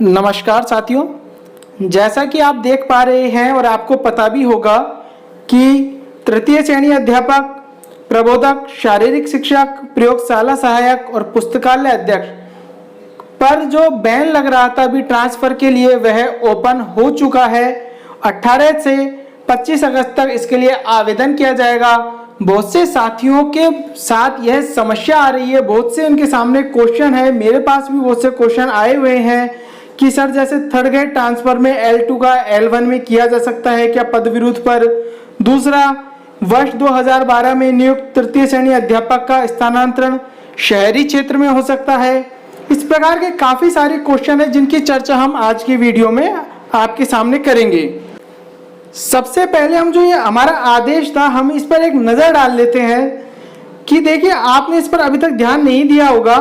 नमस्कार साथियों, जैसा कि आप देख पा रहे हैं और आपको पता भी होगा कि तृतीय श्रेणी अध्यापक, प्रबोधक, शारीरिक शिक्षक, प्रयोगशाला सहायक और पुस्तकालय अध्यक्ष पर जो बैन लग रहा था अभी ट्रांसफर के लिए, वह ओपन हो चुका है। 18 से 25 अगस्त तक इसके लिए आवेदन किया जाएगा। बहुत से साथियों के साथ यह समस्या आ रही है, बहुत से उनके सामने क्वेश्चन है, मेरे पास भी बहुत से क्वेश्चन आए हुए हैं कि सर जैसे थर्ड ग्रेड ट्रांसफर में L2 का L1 में किया जा सकता है क्या पद विरुद्ध पर। दूसरा, वर्ष 2012 में नियुक्त तृतीय श्रेणी अध्यापक का स्थानांतरण शहरी क्षेत्र में हो सकता है। इस प्रकार के काफी सारे क्वेश्चन है जिनकी चर्चा हम आज की वीडियो में आपके सामने करेंगे। सबसे पहले हम जो ये हमारा आदेश था, हम इस पर एक नजर डाल लेते हैं कि देखिए, आपने इस पर अभी तक ध्यान नहीं दिया होगा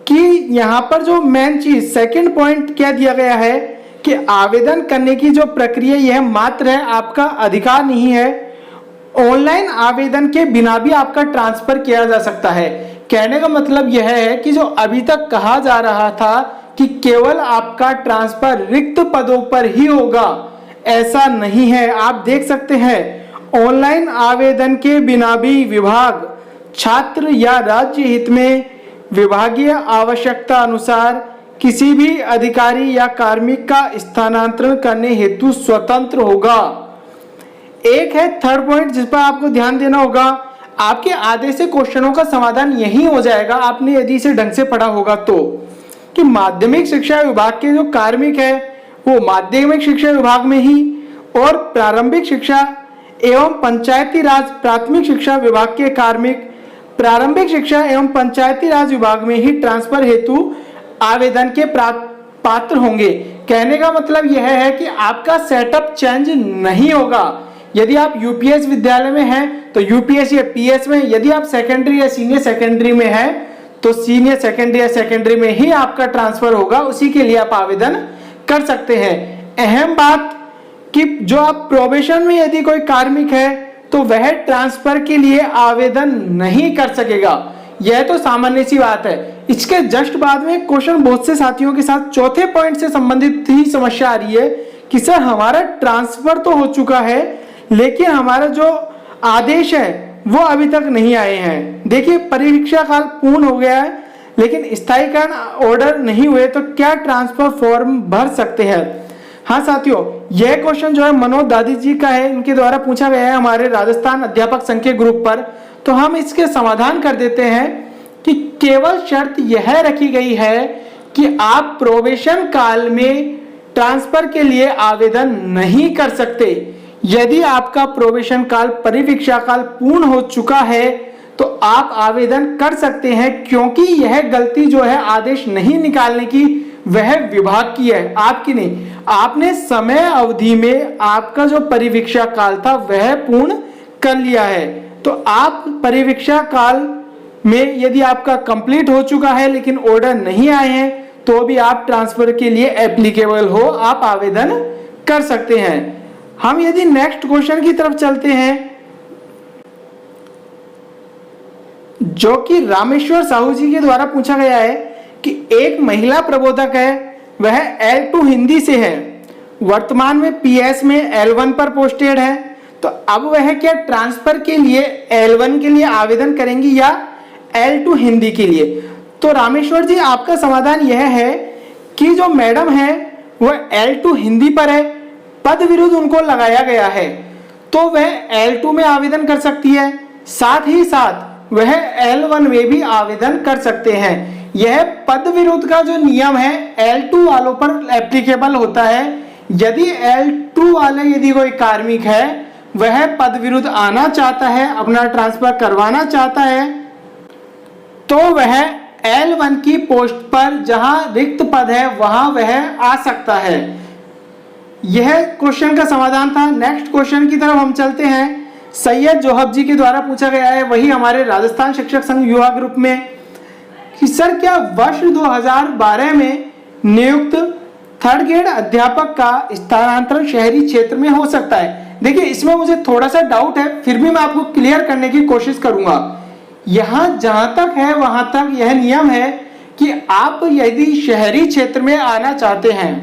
कि यहाँ पर जो मेन चीज सेकंड पॉइंट क्या दिया गया है कि आवेदन करने की जो प्रक्रिया यह मात्र है, आपका अधिकार नहीं है। ऑनलाइन आवेदन के बिना भी आपका ट्रांसफर किया जा सकता है। कहने का मतलब यह है कि जो अभी तक कहा जा रहा था कि केवल आपका ट्रांसफर रिक्त पदों पर ही होगा, ऐसा नहीं है। आप देख सकते हैं ऑनलाइन आवेदन के बिना भी विभाग छात्र या राज्य हित में विभागीय आवश्यकता अनुसार किसी भी अधिकारी या कार्मिक का स्थानांतरण करने हेतु स्वतंत्र होगा। एक है थर्ड पॉइंट जिस पर आपको ध्यान देना होगा। आपके आधे से क्वेश्चनों का समाधान यही हो जाएगा, आपने यदि इसे ढंग से पढ़ा होगा तो, कि माध्यमिक शिक्षा विभाग के जो कार्मिक है वो माध्यमिक शिक्षा विभाग में ही, और प्रारंभिक शिक्षा एवं पंचायती राज प्राथमिक शिक्षा विभाग के कार्मिक प्रारंभिक शिक्षा एवं पंचायती राज विभाग में ही ट्रांसफर हेतु आवेदन के पात्र होंगे। कहने का मतलब यह है कि आपका सेटअप चेंज नहीं होगा। यदि आप यूपीएस विद्यालय में हैं तो यूपीएस या पीएस में, यदि आप सेकेंडरी या सीनियर सेकेंडरी में हैं तो सीनियर सेकेंडरी या सेकेंडरी में ही आपका ट्रांसफर होगा, उसी के लिए आप आवेदन कर सकते हैं। अहम बात कि जो आप प्रोबेशन में यदि कोई कार्मिक है तो वह ट्रांसफर के लिए आवेदन नहीं कर सकेगा। यह तो सामान्य सी बात है। इसके जस्ट बाद में क्वेश्चन बहुत से साथियों के साथ चौथे पॉइंट से संबंधित ही समस्या आ रही है कि सर हमारा ट्रांसफर तो हो चुका है लेकिन हमारा जो आदेश है वो अभी तक नहीं आए हैं। देखिए, परीक्षा काल पूर्ण हो गया है लेकिन स्थायीकरण ऑर्डर नहीं हुए तो क्या ट्रांसफर फॉर्म भर सकते हैं। हाँ साथियों, यह क्वेश्चन जो है मनोज दादी जी का है, इनके द्वारा पूछा गया है हमारे राजस्थान अध्यापक संघ के ग्रुप पर। तो हम इसके समाधान कर देते हैं कि केवल शर्त यह रखी गई है कि आप प्रोबेशन काल में ट्रांसफर के लिए आवेदन नहीं कर सकते। यदि आपका प्रोबेशन काल परिवीक्षा काल पूर्ण हो चुका है तो आप आवेदन कर सकते हैं, क्योंकि यह गलती जो है आदेश नहीं निकालने की वह विभाग की है, आपकी नहीं। आपने समय अवधि में आपका जो परिवीक्षा काल था वह पूर्ण कर लिया है। तो आप परिवीक्षा काल में यदि आपका कंप्लीट हो चुका है लेकिन ऑर्डर नहीं आए हैं तो भी आप ट्रांसफर के लिए एप्लीकेबल हो, आप आवेदन कर सकते हैं। हम यदि नेक्स्ट क्वेश्चन की तरफ चलते हैं जो कि रामेश्वर साहू जी के द्वारा पूछा गया है कि एक महिला प्रबोधक है, वह L2 हिंदी से है, वर्तमान में PS में L1 पर पोस्टेड है। तो अब वह क्या ट्रांसफर के लिए L1 के लिए आवेदन करेंगी या L2 हिंदी के लिए। तो रामेश्वर जी, आपका समाधान यह है कि जो मैडम है वह L2 हिंदी पर है, पद विरुद्ध उनको लगाया गया है तो वह L2 में आवेदन कर सकती है, साथ ही साथ वह L1 में भी आवेदन कर सकते हैं। यह पद विरुद्ध का जो नियम है L2 वालों पर एप्लीकेबल होता है। यदि L2 वाले यदि कोई कार्मिक है वह पद विरुद्ध आना चाहता है, अपना ट्रांसफर करवाना चाहता है, तो वह L1 की पोस्ट पर जहां रिक्त पद है वहां वह आ सकता है। यह क्वेश्चन का समाधान था। नेक्स्ट क्वेश्चन की तरफ हम चलते हैं। सैयद जोहब जी के द्वारा पूछा गया है, वही हमारे राजस्थान शिक्षक संघ युवा ग्रुप में, कि सर क्या वर्ष 2012 में नियुक्त थर्ड ग्रेड अध्यापक का स्थानांतरण शहरी क्षेत्र में हो सकता है। देखिए, इसमें मुझे थोड़ा सा डाउट है, फिर भी मैं आपको क्लियर करने की कोशिश करूंगा। यहां जहां तक है वहां तक यह नियम है कि आप यदि शहरी क्षेत्र में आना चाहते हैं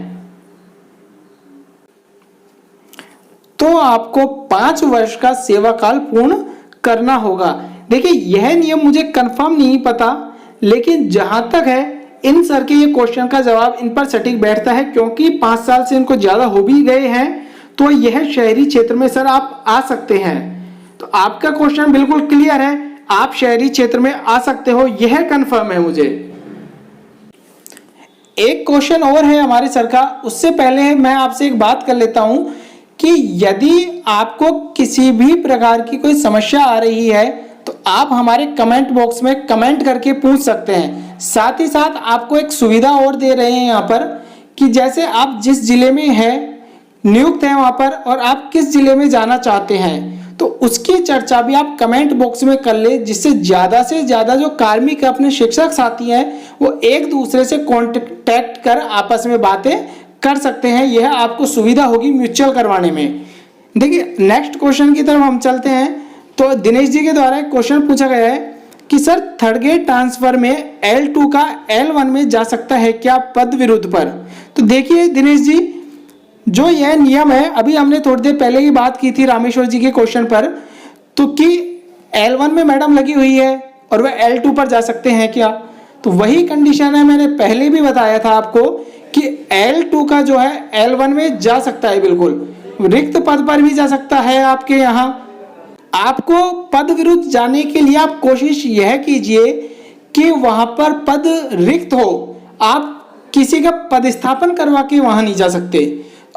तो आपको 5 वर्ष का सेवा काल पूर्ण करना होगा। देखिए यह नियम मुझे कंफर्म नहीं पता, लेकिन जहां तक है इन सर के ये क्वेश्चन का जवाब इन पर सटीक बैठता है, क्योंकि 5 साल से इनको ज्यादा हो भी गए हैं, तो यह शहरी क्षेत्र में सर आप आ सकते हैं। तो आपका क्वेश्चन बिल्कुल क्लियर है, आप शहरी क्षेत्र में आ सकते हो, यह कंफर्म है मुझे। एक क्वेश्चन और है हमारे सर का, उससे पहले मैं आपसे एक बात कर लेता हूं कि यदि आपको किसी भी प्रकार की कोई समस्या आ रही है तो आप हमारे कमेंट बॉक्स में कमेंट करके पूछ सकते हैं। साथ ही साथ आपको एक सुविधा और दे रहे हैं यहाँ पर कि जैसे आप जिस जिले में हैं, नियुक्त हैं वहां पर, और आप किस जिले में जाना चाहते हैं तो उसकी चर्चा भी आप कमेंट बॉक्स में कर ले, जिससे ज्यादा जो कार्मिक अपने शिक्षक साथी हैं वो एक दूसरे से कॉन्टेक्ट कर आपस में बातें कर सकते हैं। यह आपको सुविधा होगी म्यूचुअल करवाने में। देखिए नेक्स्ट क्वेश्चन की तरफ हम चलते हैं। तो दिनेश जी के द्वारा एक क्वेश्चन पूछा गया है कि सर थर्ड ग्रेड ट्रांसफर में L2 का L1 में जा सकता है क्या पद विरुद्ध पर? तो देखिए दिनेश जी, जो यह नियम है, अभी हमने थोड़ी देर पहले ही बात की थी रामेश्वर जी के क्वेश्चन पर, तो कि L1 में मैडम लगी हुई है और वह L2 पर जा सकते हैं क्या? तो वही कंडीशन है, मैंने पहले भी बताया था आपको कि L2 का जो है L1 में जा सकता है, बिल्कुल रिक्त पद पर भी जा सकता है। आपके यहाँ आपको पद विरुद्ध जाने के लिए आप कोशिश यह कीजिए कि वहां पर पद रिक्त हो, आप किसी का पदस्थापन करवा के वहां नहीं जा सकते,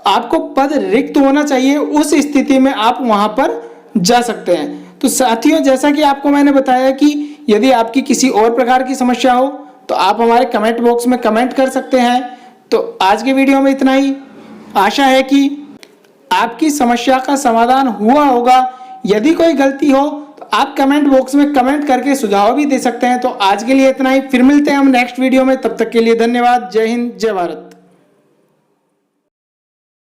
आपको पद रिक्त होना चाहिए, उस स्थिति में आप वहां पर जा सकते हैं। तो साथियों, जैसा कि आपको मैंने बताया कि यदि आपकी किसी और प्रकार की समस्या हो तो आप हमारे कमेंट बॉक्स में कमेंट कर सकते हैं। तो आज के वीडियो में इतना ही। आशा है कि आपकी समस्या का समाधान हुआ होगा। यदि कोई गलती हो तो आप कमेंट बॉक्स में कमेंट करके सुझाव भी दे सकते हैं। तो आज के लिए इतना ही, फिर मिलते हैं हम नेक्स्ट वीडियो में। तब तक के लिए धन्यवाद। जय हिंद, जय भारत।